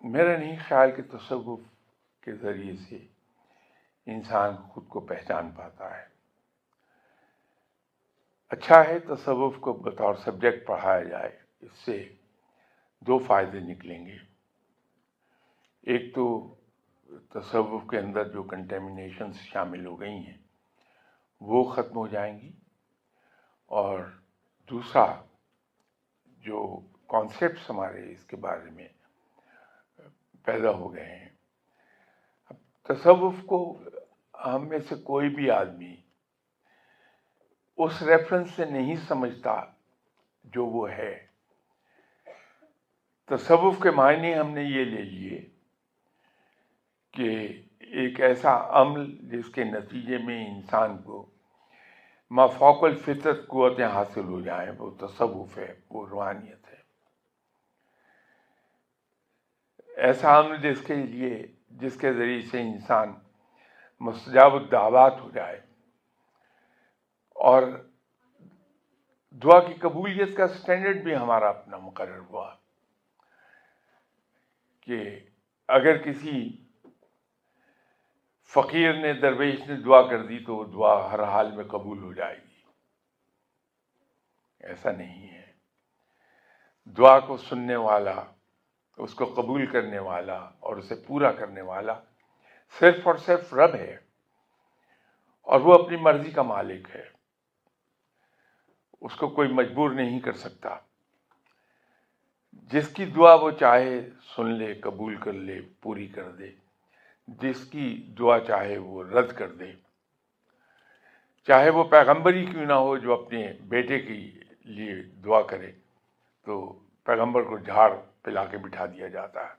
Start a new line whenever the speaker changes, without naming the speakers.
میرا نہیں خیال کہ تصوف کے ذریعے سے انسان خود کو پہچان پاتا ہے. اچھا ہے تصوف کو بطور سبجیکٹ پڑھایا جائے. اس سے دو فائدے نکلیں گے. ایک تو تصوف کے اندر جو کنٹیمنیشنز شامل ہو گئی ہیں وہ ختم ہو جائیں گی، اور دوسرا جو کانسیپٹس ہمارے اس کے بارے میں پیدا ہو گئے ہیں، اب تصوف کو ہم میں سے کوئی بھی آدمی اس ریفرنس سے نہیں سمجھتا جو وہ ہے. تصوف کے معنی ہم نے یہ لے لیے کہ ایک ایسا عمل جس کے نتیجے میں انسان کو مافوق الفطرت قوتیں حاصل ہو جائیں، وہ تصوف ہے، وہ روحانیت ہے. ایسا عمل جس کے ذریعے سے انسان مستجاب الدعوات ہو جائے، اور دعا کی قبولیت کا سٹینڈرڈ بھی ہمارا اپنا مقرر ہوا کہ اگر کسی فقیر نے، درویش نے دعا کر دی تو وہ دعا ہر حال میں قبول ہو جائے گی. ایسا نہیں ہے. دعا کو سننے والا، اس کو قبول کرنے والا اور اسے پورا کرنے والا صرف اور صرف رب ہے، اور وہ اپنی مرضی کا مالک ہے. اس کو کوئی مجبور نہیں کر سکتا. جس کی دعا وہ چاہے سن لے، قبول کر لے، پوری کر دے. جس کی دعا چاہے وہ رد کر دے. چاہے وہ پیغمبر ہی کیوں نہ ہو جو اپنے بیٹے کے لیے دعا کرے، تو پیغمبر کو جھاڑ پلا کے بٹھا دیا جاتا ہے.